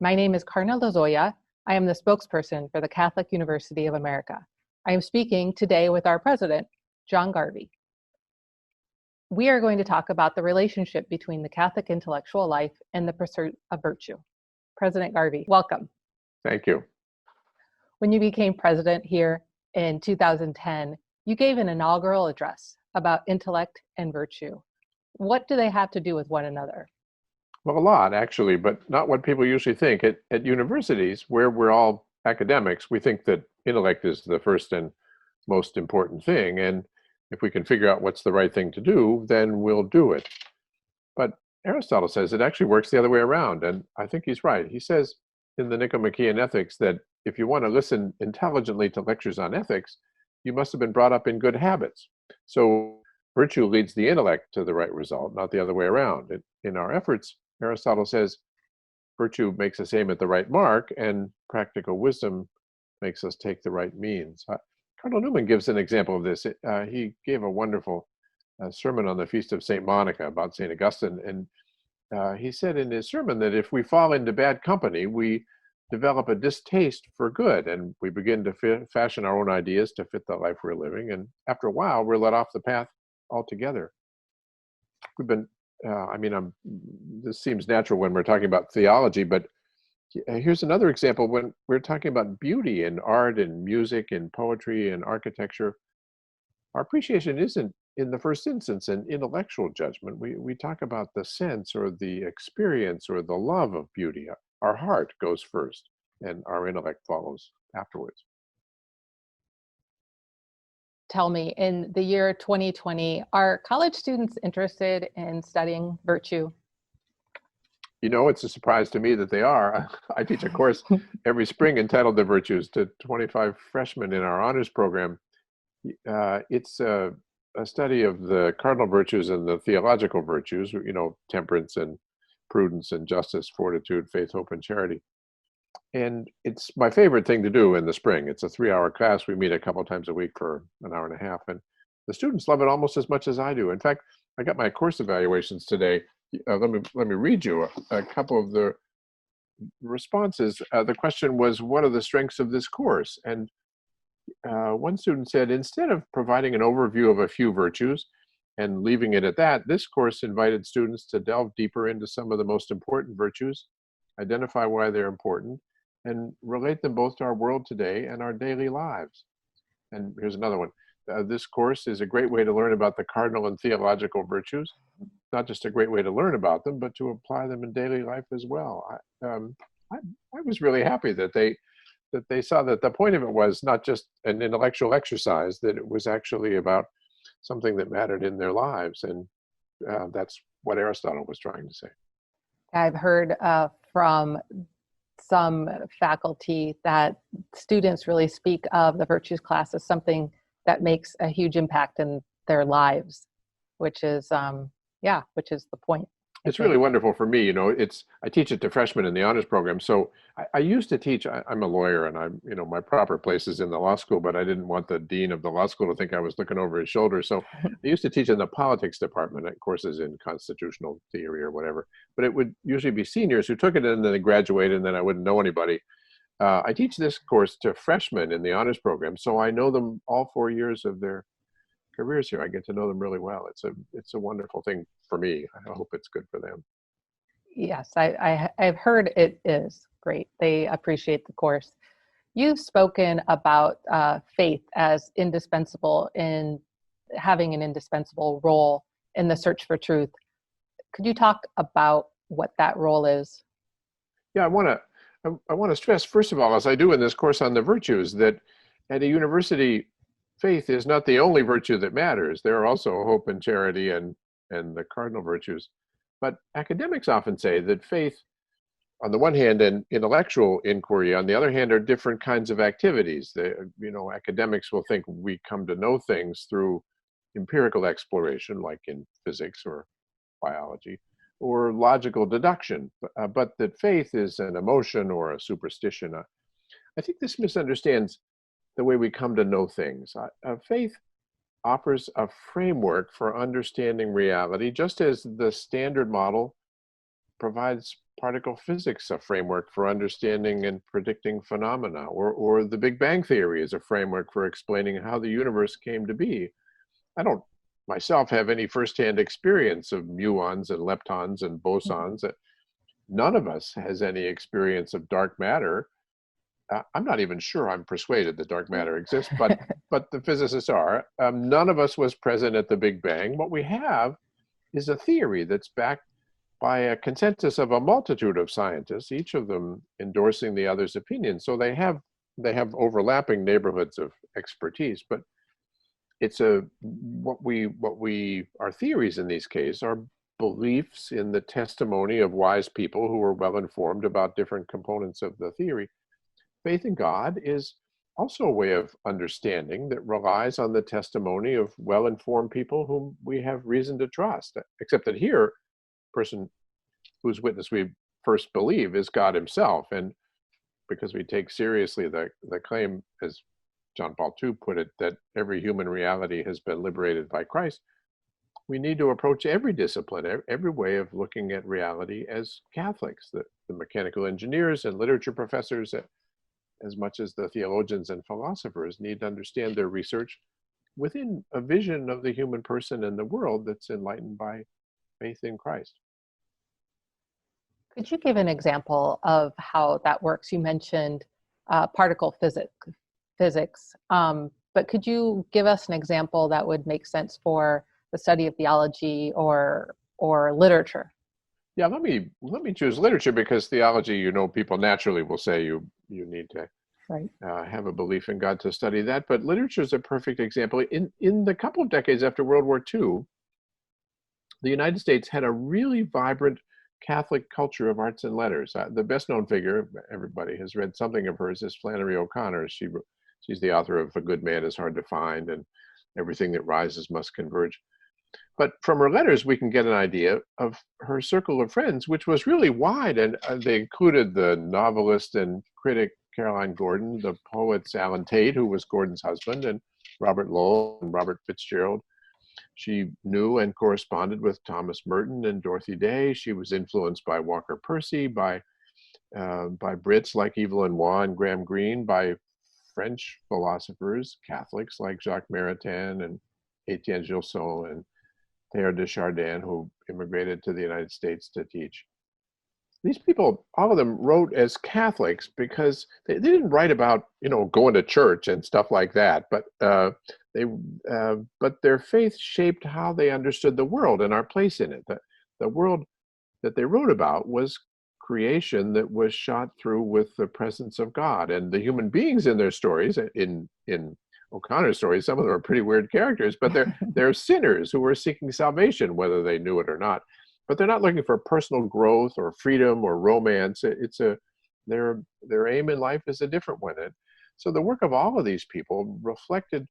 My name is Cardinal Virtues. I am the spokesperson for the Catholic University of America. I am speaking today with our president, John Garvey. We are going to talk about the relationship between the Catholic intellectual life and the pursuit of virtue. President Garvey, welcome. Thank you. When you became president here in 2010, you gave an inaugural address about intellect and virtue. What do they have to do with one another? Well, a lot, actually, but not what people usually think. At universities, where we're all academics, we think that intellect is the first and most important thing. And if we can figure out what's the right thing to do, then we'll do it. But Aristotle says it actually works the other way around. And I think he's right. He says in the Nicomachean Ethics that if you want to listen intelligently to lectures on ethics, you must have been brought up in good habits. So virtue leads the intellect to the right result, not the other way around. In our efforts, Aristotle says virtue makes us aim at the right mark, and practical wisdom makes us take the right means. Cardinal Newman gives an example of this. He gave a wonderful sermon on the Feast of St. Monica about St. Augustine, and he said in his sermon that if we fall into bad company, we develop a distaste for good, and we begin to fashion our own ideas to fit the life we're living, and after a while, we're let off the path altogether. We've been this seems natural when we're talking about theology, but here's another example when we're talking about beauty and art and music and poetry and architecture. Our appreciation isn't, in the first instance, an intellectual judgment. We talk about the sense or the experience or the love of beauty. Our heart goes first, and our intellect follows afterwards. Tell me, in the year 2020, are college students interested in studying virtue? You know, it's a surprise to me that they are. I teach a course every spring entitled The Virtues to 25 freshmen in our honors program. It's a study of the cardinal virtues and the theological virtues, you know, temperance and prudence and justice, fortitude, faith, hope, and charity. And it's my favorite thing to do in the spring. It's a 3-hour class. We meet a couple times a week for an hour and a half. And the students love it almost as much as I do. In fact, I got my course evaluations today. Let me read you a couple of the responses. The question was, what are the strengths of this course? And one student said, instead of providing an overview of a few virtues and leaving it at that, this course invited students to delve deeper into some of the most important virtues, identify why they're important, and relate them both to our world today and our daily lives. And here's another one. This course is a great way to learn about the cardinal and theological virtues, not just a great way to learn about them, but to apply them in daily life as well. I was really happy that they saw that the point of it was not just an intellectual exercise, that it was actually about something that mattered in their lives. And that's what Aristotle was trying to say. I've heard from some faculty that students really speak of the virtues class as something that makes a huge impact in their lives, which is the point. It's really wonderful for me. You know, I teach it to freshmen in the honors program. So I used to teach, I'm a lawyer, and my proper place is in the law school, but I didn't want the dean of the law school to think I was looking over his shoulder. So I used to teach in the politics department at courses in constitutional theory or whatever, but it would usually be seniors who took it and then they graduated and then I wouldn't know anybody. I teach this course to freshmen in the honors program. So I know them all 4 years of their careers here. I get to know them really well. It's a wonderful thing for me. I hope it's good for them. Yes, I've heard it is great. They appreciate the course. You've spoken about faith as indispensable in having an indispensable role in the search for truth. Could you talk about what that role is? Yeah, I want to stress, first of all, as I do in this course on the virtues, that at a university, faith is not the only virtue that matters. There are also hope and charity and the cardinal virtues. But academics often say that faith, on the one hand, and intellectual inquiry, on the other hand, are different kinds of activities. Academics will think we come to know things through empirical exploration, like in physics or biology, or logical deduction, but that faith is an emotion or a superstition. I think this misunderstands the way we come to know things. Faith offers a framework for understanding reality, just as the standard model provides particle physics a framework for understanding and predicting phenomena, or the Big Bang Theory is a framework for explaining how the universe came to be. I don't myself have any firsthand experience of muons and leptons and bosons. None of us has any experience of dark matter. I'm not even sure I'm persuaded that dark matter exists, but the physicists are. None of us was present at the Big Bang. What we have is a theory that's backed by a consensus of a multitude of scientists, each of them endorsing the other's opinion. So they have overlapping neighborhoods of expertise, but it's our theories in these cases are beliefs in the testimony of wise people who are well informed about different components of the theory. Faith in God is also a way of understanding that relies on the testimony of well-informed people whom we have reason to trust, except that here, person whose witness we first believe is God himself. And because we take seriously the claim, as John Paul II put it, that every human reality has been liberated by Christ, we need to approach every discipline, every way of looking at reality as Catholics. The mechanical engineers and literature professors, as much as the theologians and philosophers, need to understand their research within a vision of the human person and the world that's enlightened by faith in Christ. Could you give an example of how that works? You mentioned particle physics, but could you give us an example that would make sense for the study of theology or literature? Yeah, let me choose literature, because theology, people naturally will say you need to have a belief in God to study that. But literature is a perfect example. In the couple of decades after World War II, the United States had a really vibrant Catholic culture of arts and letters. The best known figure, everybody has read something of hers, is Flannery O'Connor. She's the author of A Good Man is Hard to Find and Everything That Rises Must Converge. But from her letters, we can get an idea of her circle of friends, which was really wide. And they included the novelist and critic Caroline Gordon, the poets Alan Tate, who was Gordon's husband, and Robert Lowell and Robert Fitzgerald. She knew and corresponded with Thomas Merton and Dorothy Day. She was influenced by Walker Percy, by Brits like Evelyn Waugh and Graham Greene, by French philosophers, Catholics like Jacques Maritain and Etienne Gilson and Teilhard de Chardin, who immigrated to the United States to teach. These people, all of them, wrote as Catholics because they didn't write about, going to church and stuff like that, but their faith shaped how they understood the world and our place in it. The world that they wrote about was creation that was shot through with the presence of God, and the human beings in their stories, in O'Connor's stories, some of them are pretty weird characters, but they're sinners who are seeking salvation, whether they knew it or not. But they're not looking for personal growth or freedom or romance. Their aim in life is a different one. And so the work of all of these people reflected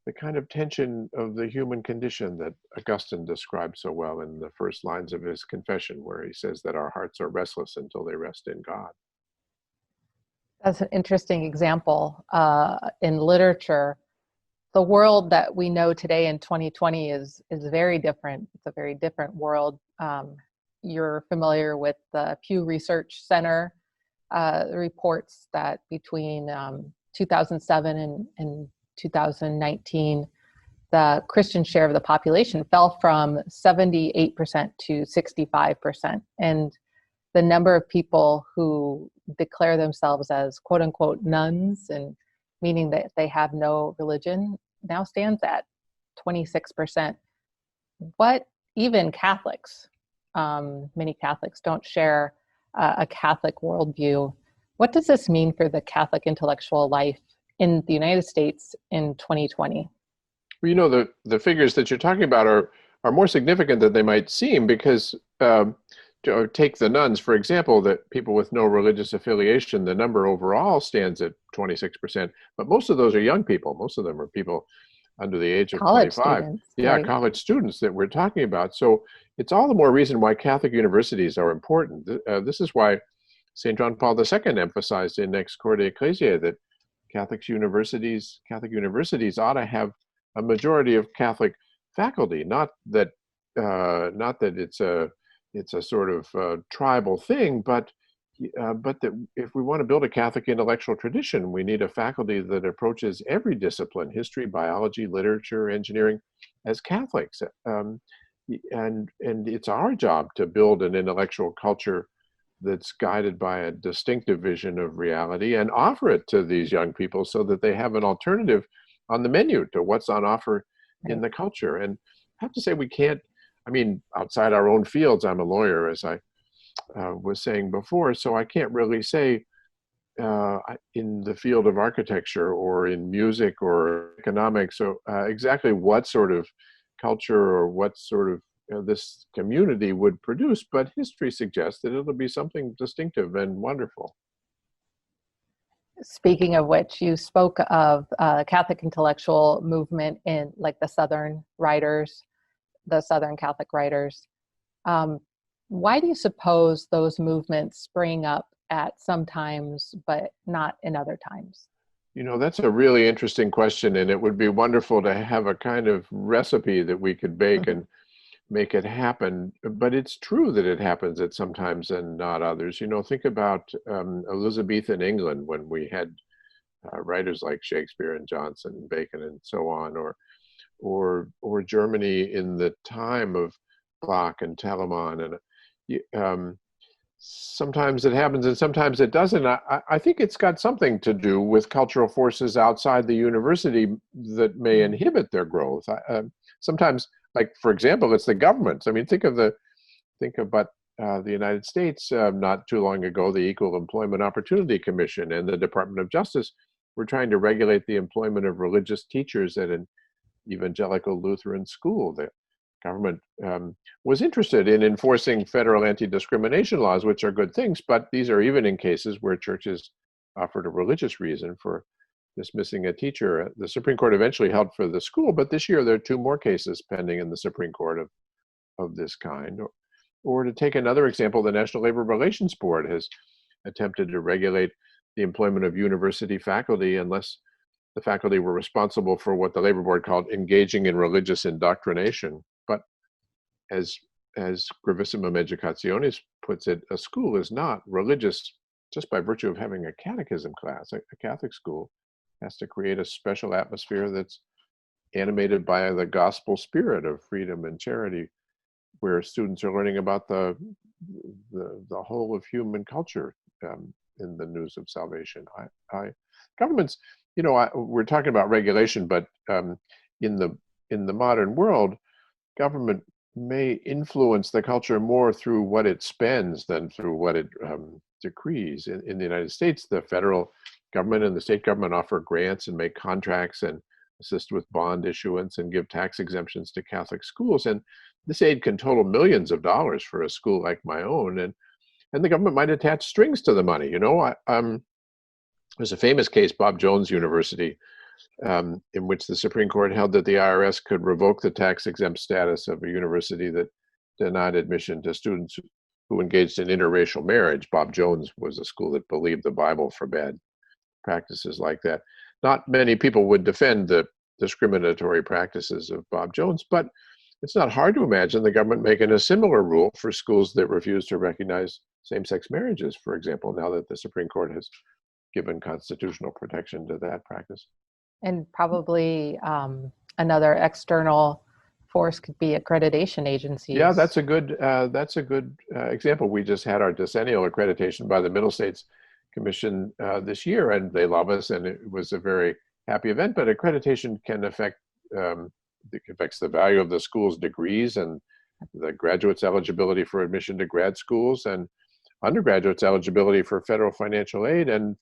the kind of tension of the human condition that Augustine described so well in the first lines of his Confession, where he says that our hearts are restless until they rest in God. That's an interesting example. In literature, the world that we know today in 2020 is very different. It's a very different world. You're familiar with the Pew Research Center reports that between 2007 and 2019, the Christian share of the population fell from 78% to 65%. And the number of people who declare themselves as quote unquote nuns, and meaning that they have no religion, now stands at 26%. What even Catholics, many Catholics don't share a Catholic worldview. What does this mean for the Catholic intellectual life in the United States in 2020? Well, the figures that you're talking about are more significant than they might seem, because take the nuns, for example, that people with no religious affiliation, the number overall stands at 26%, but most of those are young people. Most of them are people under the age of College 25. students, Yeah, right? College students that we're talking about. So it's all the more reason why Catholic universities are important. This is why St. John Paul II emphasized in Ex Corde Ecclesiae that Catholic universities ought to have a majority of Catholic faculty. Not that it's a it's a sort of tribal thing, but that if we want to build a Catholic intellectual tradition, we need a faculty that approaches every discipline, history, biology, literature, engineering, as Catholics. And it's our job to build an intellectual culture that's guided by a distinctive vision of reality and offer it to these young people so that they have an alternative on the menu to what's on offer in the culture. And I have to say, we can't, I mean, outside our own fields, I'm a lawyer, as I was saying before, so I can't really say in the field of architecture or in music or economics, so exactly what sort of culture or what sort of this community would produce, but history suggests that it'll be something distinctive and wonderful. Speaking of which, you spoke of Catholic intellectual movement in like the Southern writers, the Southern Catholic writers. Why do you suppose those movements spring up at some times, but not in other times? You know, that's a really interesting question, and it would be wonderful to have a kind of recipe that we could bake and make it happen. But it's true that it happens at some times and not others. You know, think about Elizabethan England, when we had writers like Shakespeare and Johnson and Bacon and so on, or Germany in the time of Bach and Telemann, and sometimes it happens and sometimes it doesn't. I think it's got something to do with cultural forces outside the university that may inhibit their growth. Sometimes, like for example, it's the government. I mean, think about the United States. Not too long ago, the Equal Employment Opportunity Commission and the Department of Justice were trying to regulate the employment of religious teachers at an evangelical Lutheran school. The government was interested in enforcing federal anti-discrimination laws, which are good things, but these are even in cases where churches offered a religious reason for dismissing a teacher. The Supreme Court eventually held for the school, but this year there are 2 more cases pending in the Supreme Court of this kind. Or to take another example, the National Labor Relations Board has attempted to regulate the employment of university faculty unless the faculty were responsible for what the Labor Board called engaging in religious indoctrination. But as Gravissimum Educationis puts it, a school is not religious just by virtue of having a catechism class. A Catholic school has to create a special atmosphere that's animated by the gospel spirit of freedom and charity, where students are learning about the whole of human culture in the news of salvation. Governments, you know, we're talking about regulation, but in the modern world, government may influence the culture more through what it spends than through what it decrees. In the United States, the federal government and the state government offer grants and make contracts and assist with bond issuance and give tax exemptions to Catholic schools. And this aid can total millions of dollars for a school like my own. And the government might attach strings to the money. You know, there's a famous case, Bob Jones University, in which the Supreme Court held that the IRS could revoke the tax-exempt status of a university that denied admission to students who engaged in interracial marriage. Bob Jones was a school that believed the Bible forbade practices like that. Not many people would defend the discriminatory practices of Bob Jones, but it's not hard to imagine the government making a similar rule for schools that refuse to recognize same-sex marriages, for example, now that the Supreme Court has given constitutional protection to that practice. And probably another external force could be accreditation agencies. Yeah, that's a good example. We just had our decennial accreditation by the Middle States Commission this year, and they love us, and it was a very happy event. But accreditation can affect it affects the value of the school's degrees and the graduates' eligibility for admission to grad schools and undergraduates' eligibility for federal financial aid. And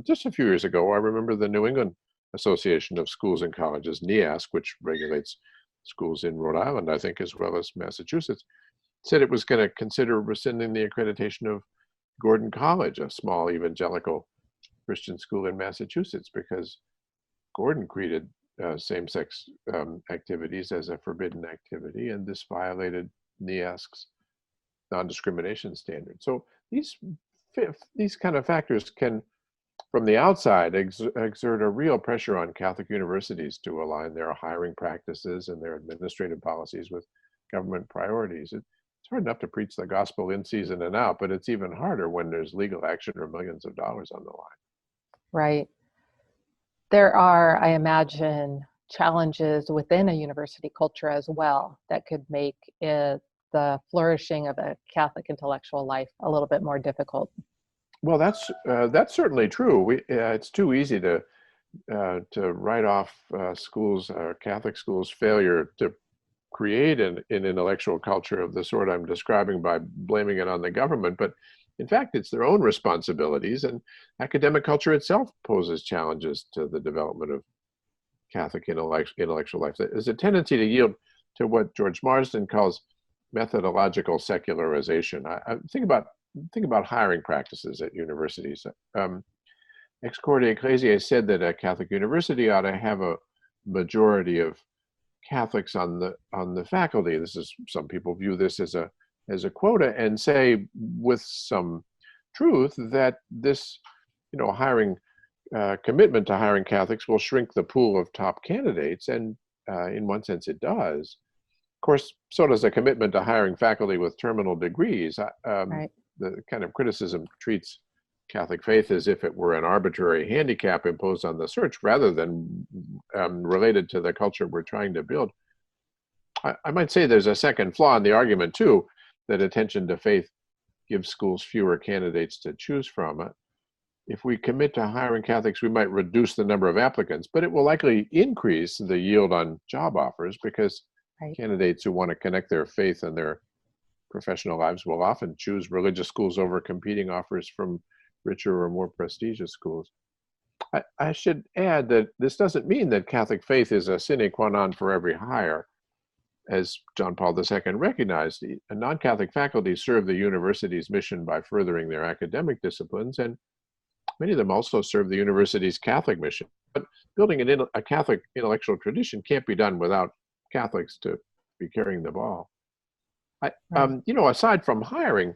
just a few years ago, I remember the New England Association of Schools and Colleges, NEASC, which regulates schools in Rhode Island, I think, as well as Massachusetts, said it was going to consider rescinding the accreditation of Gordon College, a small evangelical Christian school in Massachusetts, because Gordon treated same-sex activities as a forbidden activity, and this violated NEASC's non-discrimination standard. So these kind of factors can, from the outside, exert a real pressure on Catholic universities to align their hiring practices and their administrative policies with government priorities. It's hard enough to preach the gospel in season and out, but it's even harder when there's legal action or millions of dollars on the line. Right. There are, I imagine, challenges within a university culture as well that could make the flourishing of a Catholic intellectual life a little bit more difficult. Well, that's certainly true. It's too easy to write off schools, Catholic schools' failure to create an intellectual culture of the sort I'm describing by blaming it on the government. But in fact, it's their own responsibilities, and academic culture itself poses challenges to the development of Catholic intellectual life. There's a tendency to yield to what George Marsden calls methodological secularization. I think about hiring practices at universities. Ex Corde Ecclesiae said that a Catholic university ought to have a majority of Catholics on the faculty. Some people view this as a quota, and say with some truth that this, hiring commitment to hiring Catholics will shrink the pool of top candidates, and in one sense it does. Of course, so does a commitment to hiring faculty with terminal degrees. Right. The kind of criticism treats Catholic faith as if it were an arbitrary handicap imposed on the search rather than related to the culture we're trying to build. I might say there's a second flaw in the argument too, that attention to faith gives schools fewer candidates to choose from. If we commit to hiring Catholics, we might reduce the number of applicants, but it will likely increase the yield on job offers because Right. candidates who want to connect their faith and their professional lives will often choose religious schools over competing offers from richer or more prestigious schools. I should add that this doesn't mean that Catholic faith is a sine qua non for every hire. As John Paul II recognized, non-Catholic faculty serve the university's mission by furthering their academic disciplines, and many of them also serve the university's Catholic mission. But building a Catholic intellectual tradition can't be done without Catholics to be carrying the ball. Aside from hiring,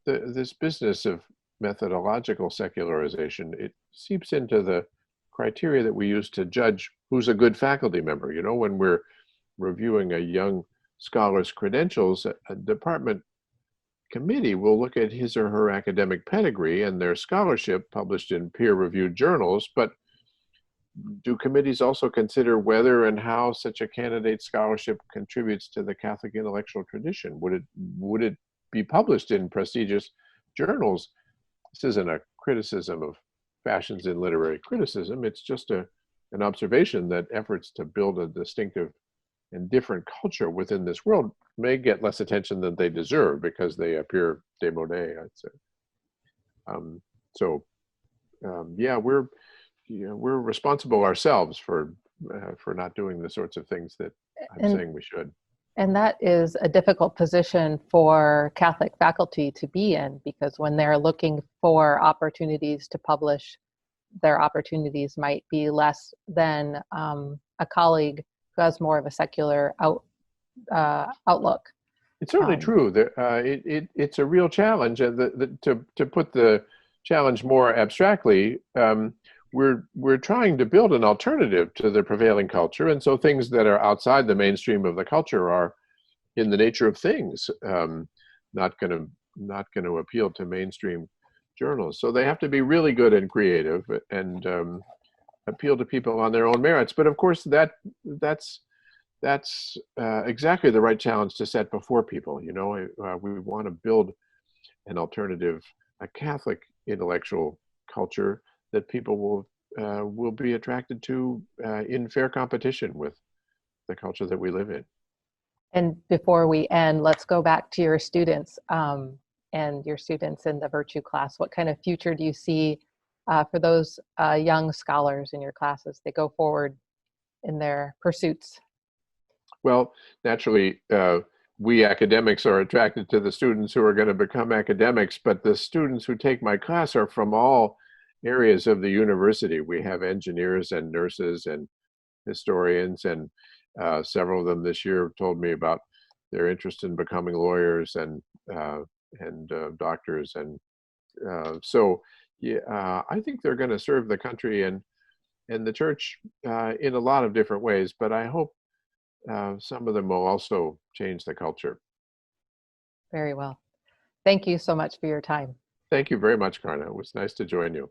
this business of methodological secularization, it seeps into the criteria that we use to judge who's a good faculty member. When we're reviewing a young scholar's credentials, a department committee will look at his or her academic pedigree and their scholarship published in peer-reviewed journals, but do committees also consider whether and how such a candidate's scholarship contributes to the Catholic intellectual tradition? Would it be published in prestigious journals? This isn't a criticism of fashions in literary criticism. It's just an observation that efforts to build a distinctive and different culture within this world may get less attention than they deserve because they appear démodé, I'd say. We're responsible ourselves for not doing the sorts of things that I'm saying we should. And that is a difficult position for Catholic faculty to be in, because when they're looking for opportunities to publish, their opportunities might be less than a colleague who has more of a secular outlook. It's certainly true. It's a real challenge, and to put the challenge more abstractly, we're trying to build an alternative to the prevailing culture, and so things that are outside the mainstream of the culture are, in the nature of things, not going to appeal to mainstream journals. So they have to be really good and creative and appeal to people on their own merits. But of course, that's exactly the right challenge to set before people. We want to build an alternative, a Catholic intellectual culture that people will be attracted to in fair competition with the culture that we live in. And before we end, let's go back to your students and your students in the virtue class. What kind of future do you see for those young scholars in your classes? They go forward in their pursuits. Well, naturally, we academics are attracted to the students who are going to become academics, but the students who take my class are from all areas of the university. We have engineers and nurses and historians, and several of them this year told me about their interest in becoming lawyers and doctors. And I think they're going to serve the country and the church in a lot of different ways, but I hope some of them will also change the culture. Very well. Thank you so much for your time. Thank you very much, Karna. It was nice to join you.